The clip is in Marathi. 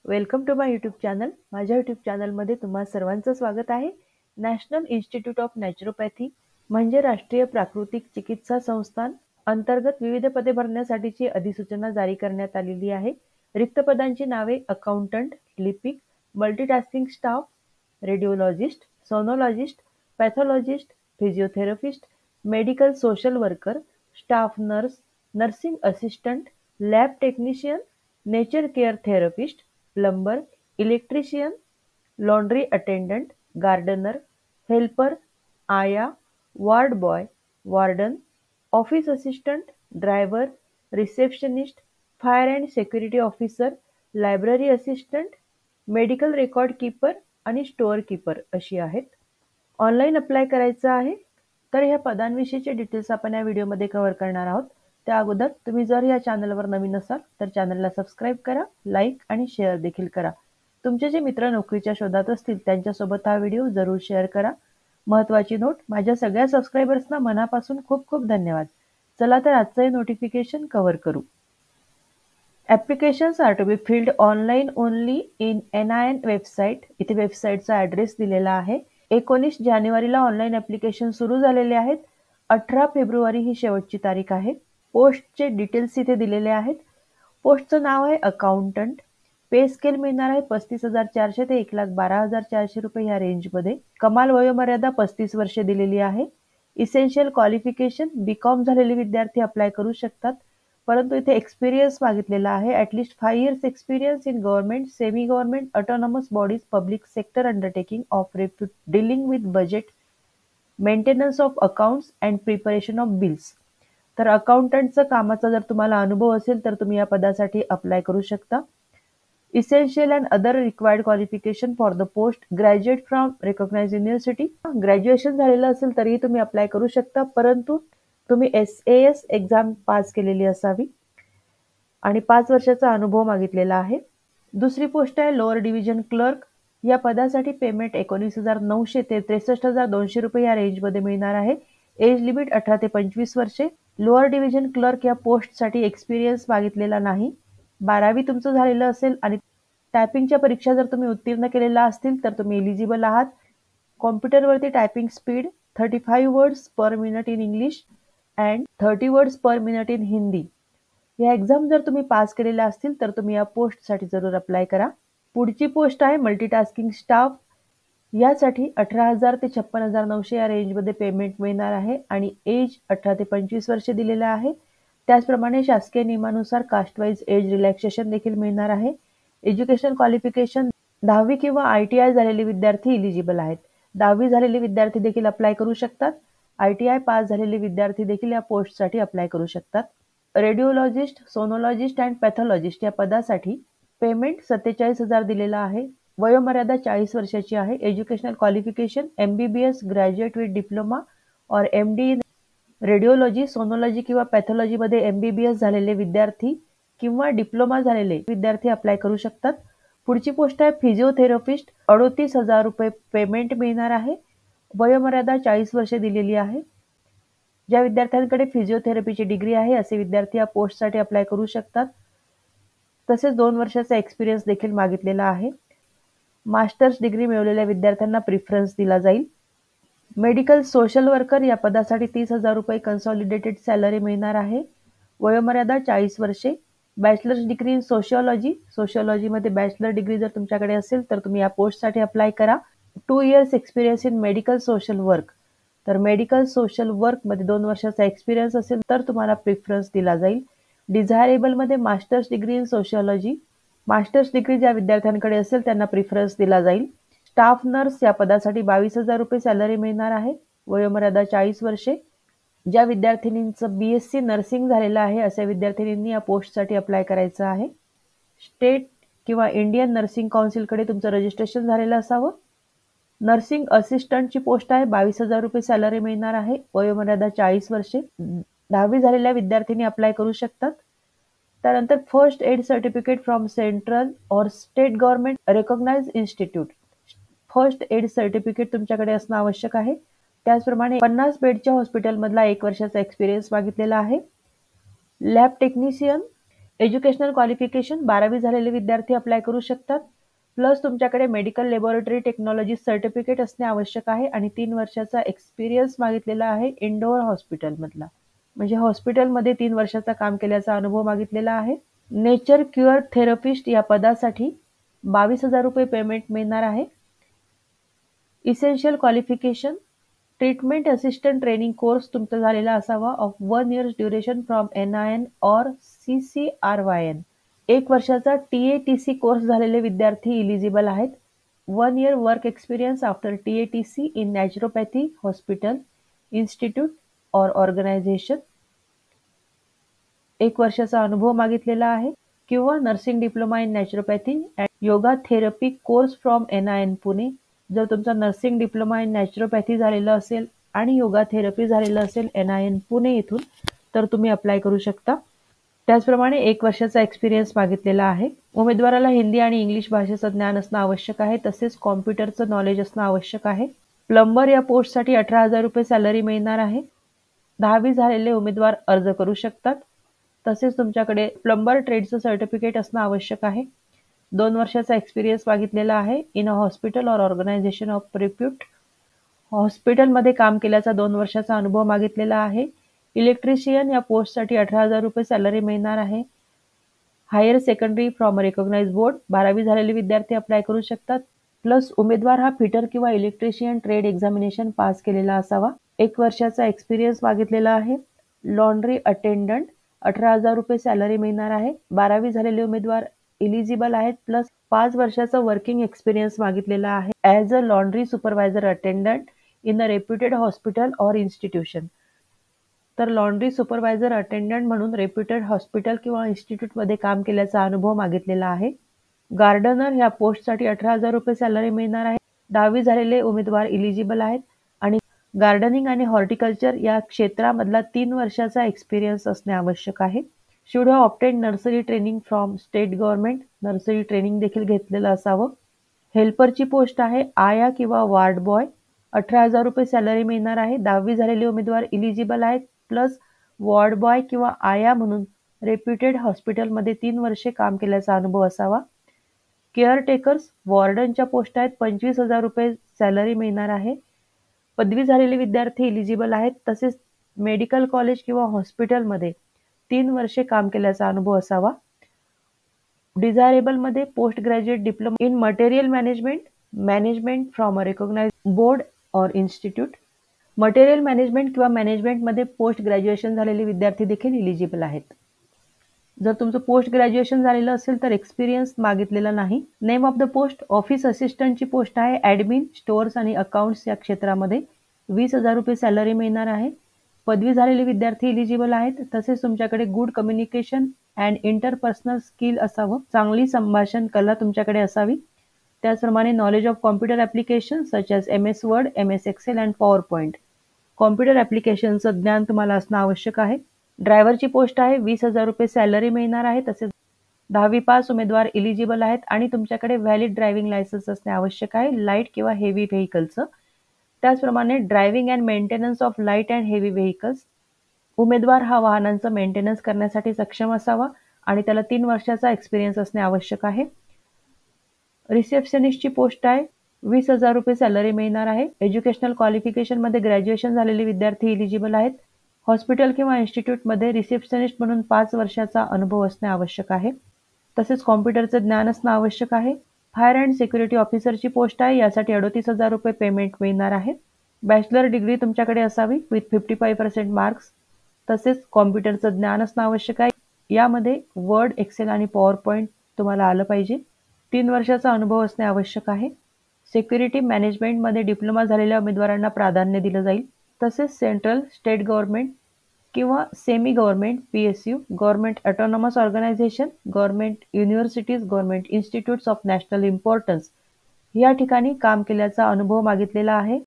Welcome to my YouTube channel. माझ्या यूट्यूब चॅनलमध्ये तुम्हा सर्वांचं स्वागत आहे. नॅशनल इन्स्टिट्यूट ऑफ नॅचरोपॅथी म्हणजे राष्ट्रीय प्राकृतिक चिकित्सा संस्थान अंतर्गत विविध पदे भरण्यासाठीची अधिसूचना जारी करण्यात आलेली आहे. रिक्त पदांची नावे अकाउंटंट, लिपिक, multitasking staff, radiologist, sonologist, pathologist, physiotherapist, medical social worker, staff nurse, nursing assistant, lab technician, nature care therapist, plumber, electrician, laundry attendant, gardener, helper, आया, ward boy, warden, office assistant, driver, receptionist, fire and security officer, library assistant, medical record keeper आणि स्टोअर कीपर अशी आहेत. ऑनलाईन अप्लाय करायचं आहे. तर ह्या पदांविषयीचे डिटेल्स आपण या व्हिडिओमध्ये कव्हर करणार आहोत. त्या अगोदर तुम्ही जर या चॅनलवर नवीन असाल तर चॅनलला सबस्क्राईब करा, लाईक आणि शेअर देखील करा. तुमचे जे मित्र नोकरीच्या शोधात असतील त्यांच्यासोबत हा व्हिडिओ जरूर शेअर करा. महत्त्वाची नोट, माझ्या सगळ्या सबस्क्रायबर्सना मनापासून खूप खूप धन्यवाद. चला तर आजचं हे नोटिफिकेशन कव्हर करू. Applications are to be filled online only in NIN website. इथे वेबसाईटचा ॲड्रेस दिलेला आहे. 19 जानेवारीला ऑनलाईन ॲप्लिकेशन सुरू झालेले आहेत. 18 फेब्रुवारी ही शेवटची तारीख आहे. पोस्टचे डिटेल्स इथे दिलेले आहेत. पोस्टचं नाव आहे अकाउंटंट. पे स्केल मिळणार आहे 35,400 ते 1,12,400 रुपये ह्या रेंजमध्ये. कमाल वयोमर्यादा 35 वर्षे दिलेली आहे. इसेन्शियल क्वालिफिकेशन बीकॉम झालेले विद्यार्थी अप्लाय करू शकतात. परंतु इथे एक्सपिरियन्स मागितलेला आहे. At least 5 years experience in government, semi government, autonomous bodies, public sector undertaking of repute dealing with budget, maintenance of accounts and preparation of bills. तर अकाउंटंटचं कामाचा जर तुम्हाला अनुभव असेल तर तुम्ही या पदासाठी अप्लाय करू शकता. Essential and other required qualification for the post: graduate from recognised university. Graduation झालेलं असेल तरीही तुम्ही अप्लाय करू शकता, परंतु तुम्ही SAS एक्झाम पास केलेली असावी आणि 5 वर्षाचा अनुभव मागितलेला आहे. दुसरी पोस्ट आहे लोअर डिव्हिजन क्लर्क. या पदासाठी पेमेंट 19,900 ते 63,200 रुपये या रेंजमध्ये मिळणार आहे. एज लिमिट 18 ते 25 वर्षे. लोअर डिव्हिजन क्लर्क या पोस्टसाठी एक्सपिरियन्स मागितलेला नाही. 12वी तुमचं झालेलं असेल आणि टायपिंगच्या परीक्षा जर तुम्ही उत्तीर्ण केलेल्या असतील तर तुम्ही एलिजिबल आहात. कॉम्प्युटरवरती typing speed 35 words per minute in English and 30 words per minute in Hindi. या एक्झाम जर तुम्ही पास केलेल्या असतील तर तुम्ही या पोस्टसाठी जरूर अप्लाय करा. पुढची पोस्ट आहे मल्टीटास्किंग स्टाफ. यासाठी 18,000 ते 56,900 या रेंजमध्ये पेमेंट मिळणार आहे आणि एज 18 ते 25 वर्षे दिलेलं आहे. त्याचप्रमाणे शासकीय नियमानुसार कास्ट वाईज एज रिलॅक्सेशन देखील मिळणार आहे. एज्युकेशन क्वालिफिकेशन 10वी किंवा ITI झालेले विद्यार्थी इलिजिबल आहेत. 10वी झालेले विद्यार्थी देखील अप्लाय करू शकतात. ITI पास झालेले विद्यार्थी देखील या पोस्टसाठी अप्लाय करू शकतात. रेडिओलॉजिस्ट, सोनोलॉजिस्ट अँड पॅथॉलॉजिस्ट या पदासाठी पेमेंट 47,000 दिलेला आहे. वयोमर्यादा 40 वर्षाची आहे. Educational qualification MBBS, graduate with diploma और MD इन रेडिओलॉजी, सोनोलॉजी किंवा पॅथॉलॉजीमध्ये MBBS झालेले विद्यार्थी किंवा डिप्लोमा झालेले विद्यार्थी अप्लाय करू शकतात. पुढची पोस्ट आहे फिजिओथेरपिस्ट. 38,000 रुपये पेमेंट मिळणार आहे. वयोमर्यादा 40 वर्षे दिलेली आहे. ज्या विद्यार्थ्यांकडे फिजिओथेरपीची डिग्री आहे असे विद्यार्थी या पोस्टसाठी अप्लाय करू शकतात. तसेच 2 वर्षाचा एक्सपिरियन्स देखील मागितलेला आहे. मास्टर्स डिग्री मिळवलेल्या विद्यार्थ्यांना प्रिफरन्स दिला जाईल. मेडिकल सोशल वर्कर या पदासाठी 30,000 रुपये कन्सॉलिडेटेड सॅलरी मिळणार आहे. वयोमर्यादा 40 वर्षे. बॅचलर्स डिग्री इन सोशिओलॉजी, सोशिओलॉजीमध्ये बॅचलर डिग्री जर तुमच्याकडे असेल तर तुम्ही या पोस्टसाठी अप्लाय करा. 2 years experience in medical social work. तर मेडिकल सोशल वर्कमध्ये 2 वर्षाचा एक्सपिरियन्स असेल तर तुम्हाला प्रिफरन्स दिला जाईल. डिझायरेबलमध्ये masters degree in sociology, masters degree ज्या विद्यार्थ्यांकडे असेल त्यांना प्रिफरन्स दिला जाईल. स्टाफ नर्स या पदासाठी 22,000 रुपये सॅलरी मिळणार आहे. वयोमर्यादा 40 वर्षे. ज्या विद्यार्थिनींचं BSc नर्सिंग झालेलं आहे अशा विद्यार्थिनींनी या पोस्टसाठी अप्लाय करायचं आहे. स्टेट किंवा इंडियन नर्सिंग काउन्सिलकडे तुमचं रजिस्ट्रेशन झालेलं असावं. नर्सिंग असिस्टंटची पोस्ट आहे. 22,000 रुपये सॅलरी मिळणार आहे. वयोमर्यादा 40 वर्षे. 10वी झालेल्या विद्यार्थ्यांनी अप्लाय करू शकतात. त्यानंतर first aid certificate from central or state government recognized institute. First aid certificate तुमच्याकडे असणं आवश्यक आहे. त्याचप्रमाणे 50 बेडच्या हॉस्पिटलमधला 1 वर्षाचा एक्सपिरियन्स मागितलेला आहे. लॅब टेक्निशियन एज्युकेशनल क्वालिफिकेशन 12वी झालेले विद्यार्थी अप्लाय करू शकतात. प्लस तुमच्याकडे मेडिकल लॅबोरेटरी टेक्नॉलॉजी सर्टिफिकेट असणे आवश्यक आहे आणि 3 वर्षाचा एक्सपिरियन्स मागितलेला आहे इंडोर हॉस्पिटलमधला. म्हणजे हॉस्पिटलमध्ये 3 वर्षाचा काम केल्याचा अनुभव मागितलेला आहे. नेचर क्युअर थेरपिस्ट या पदासाठी 22,000 रुपये पेमेंट मिळणार आहे. Essential qualification treatment assistant training course तुमचा झालेला असावा of 1 years duration from NIN और CCRYN. 1 वर्षाचा TATC कोर्स झालेले विद्यार्थी इलिजिबल आहेत. 1 year work experience after TATC in naturopathy hospital, institute और ऑर्गनायझेशन. 1 वर्षाचा अनुभव मागितलेला आहे किंवा nursing diploma in naturopathy and yoga therapy course from NIN Pune. जर तुमचा नर्सिंग डिप्लोमा इन नॅचरोपॅथी झालेलं असेल आणि योगा थेरपी झालेलं असेल NIN पुणे येथून तर तुम्ही अप्लाय करू शकता. त्याचप्रमाणे 1 वर्षाचा एक्सपिरियन्स मागितलेला आहे. उमेदवाराला हिंदी आणि इंग्लिश भाषेचं ज्ञान असणं आवश्यक आहे. तसेच कॉम्प्युटरचं नॉलेज असणं आवश्यक आहे. प्लंबर या पोस्टसाठी 18,000 रुपये सॅलरी मिळणार आहे. 10वी झालेले उमेदवार अर्ज करू शकतात. तसेच तुमच्याकडे प्लंबर ट्रेडचं सर्टिफिकेट असणं आवश्यक आहे. 2 वर्षाचा एक्सपिरियन्स मागितलेला आहे इन अ हॉस्पिटल और ऑर्गनायझेशन ऑफ रिप्यूट. हॉस्पिटलमध्ये काम केल्याचा 2 वर्षाचा अनुभव मागितलेला आहे. इलेक्ट्रिशियन या पोस्टसाठी 18,000 रुपये सॅलरी मिळणार आहे. Higher secondary from recognised board 12वी झालेले विद्यार्थी अप्लाय करू शकतात. प्लस उमेदवार हा फिटर किंवा इलेक्ट्रिशियन ट्रेड एक्झामिनेशन पास केलेला असावा. 1 वर्षाचा एक्सपिरियन्स मागितलेला आहे. लॉन्ड्री अटेंडंट 18,000 रुपये सॅलरी मिळणार आहे. 12वी झालेले उमेदवार इलिजिबल आहेत. प्लस 5 वर्षाचा वर्किंग एक्सपिरियन्स मागितलेला आहे as a laundry supervisor attendant in a reputed hospital और इन्स्टिट्यूशन. तर लॉन्ड्री सुपरवायझर अटेंडंट म्हणून रेप्युटेड हॉस्पिटल किंवा इन्स्टिट्यूटमध्ये काम केल्याचा अनुभव मागितलेला आहे. गार्डनर ह्या पोस्टसाठी 18,000 रुपये सॅलरी मिळणार आहे. 10वी झालेले उमेदवार इलिजिबल आहेत आणि गार्डनिंग आणि हॉर्टिकल्चर या क्षेत्रामधला 3 वर्षाचा एक्सपिरियन्स असणे आवश्यक आहे. Should have obtain nursery training from state government. Nursery training देखील घेतलेलं असावं. हेल्परची पोस्ट आहे आया किंवा वार्ड बॉय. 18,000 रुपये सॅलरी मिळणार आहे. 10वी झालेले उमेदवार इलिजिबल आहेत. प्लस वॉर्ड बॉय किंवा आया म्हणून रेप्युटेड हॉस्पिटलमध्ये 3 वर्षे काम केल्याचा अनुभव असावा. केअरटेकर्स वॉर्डनच्या पोस्ट आहेत. 25,000 रुपये सॅलरी मिळणार आहे. पदवी झालेले विद्यार्थी इलिजिबल आहेत. तसेच मेडिकल कॉलेज किंवा हॉस्पिटलमध्ये 3 वर्षे काम केल्याचा अनुभव असावा. डिझायरेबलमध्ये post graduate diploma in material management from a recognized board or institute. Material management किंवा मॅनेजमेंटमध्ये पोस्ट ग्रॅज्युएशन झालेले विद्यार्थी देखील इलिजिबल आहेत. जर तुमचं पोस्ट ग्रॅज्युएशन झालेलं असेल तर एक्सपिरियन्स मागितलेला नाही. Name of the post office असिस्टंटची पोस्ट आहे. ॲडमिन स्टोअर्स आणि अकाउंट्स या क्षेत्रामध्ये 20,000 रुपये सॅलरी मिळणार आहे. पदवी झालेले विद्यार्थी इलिजिबल आहेत. तसेच तुमच्याकडे good communication and interpersonal skill असावं. चांगली संभाषण कला तुमच्याकडे असावी. त्याचप्रमाणे knowledge of computer application such as MS word, MS excel and PowerPoint. Computer ॲप्लिकेशनचं ज्ञान तुम्हाला असणं आवश्यक आहे. ड्रायव्हरची पोस्ट आहे. 20,000 रुपये सॅलरी मिळणार आहे. तसेच 10वी पास उमेदवार इलिजिबल आहेत आणि तुमच्याकडे व्हॅलिड ड्रायव्हिंग लायसन्स असणे आवश्यक आहे लाईट किंवा हेवी व्हेकलचं. त्याचप्रमाणे driving and maintenance of light and heavy vehicles. उमेदवार हा वाहनांचं मेंटेनन्स करण्यासाठी सक्षम असावा आणि त्याला 3 वर्षाचा एक्सपिरियन्स असणे आवश्यक आहे. रिसेप्शनिस्टची पोस्ट आहे. 20,000 रुपये सॅलरी मिळणार आहे. एज्युकेशनल क्वालिफिकेशनमध्ये ग्रॅज्युएशन झालेले विद्यार्थी इलिजिबल आहेत. हॉस्पिटल किंवा इन्स्टिट्यूटमध्ये रिसेप्शनिस्ट म्हणून 5 वर्षाचा अनुभव असणे आवश्यक आहे. तसेच कॉम्प्युटरचं ज्ञान असणं आवश्यक आहे. फायर अँड सिक्युरिटी ऑफिसरची पोस्ट आहे. यासाठी 38,000 रुपये पेमेंट मिळणार आहे. बॅचलर डिग्री तुमच्याकडे असावी विथ 55% मार्क्स. तसेच कॉम्प्युटरचं ज्ञान असणं आवश्यक आहे. यामध्ये वर्ड, एक्सेल आणि पॉवर पॉईंट तुम्हाला आलं पाहिजे. 3 वर्षाचा अनुभव असणे आवश्यक आहे. सिक्युरिटी मॅनेजमेंटमध्ये डिप्लोमा झालेल्या उमेदवारांना प्राधान्य दिलं जाईल. तसेच सेंट्रल, स्टेट गव्हर्नमेंट किंवा semi government PSU, government autonomous organisation, government universities, government institutes of national importance या ठिकाणी काम केल्याचा अनुभव मागितलेला आहे.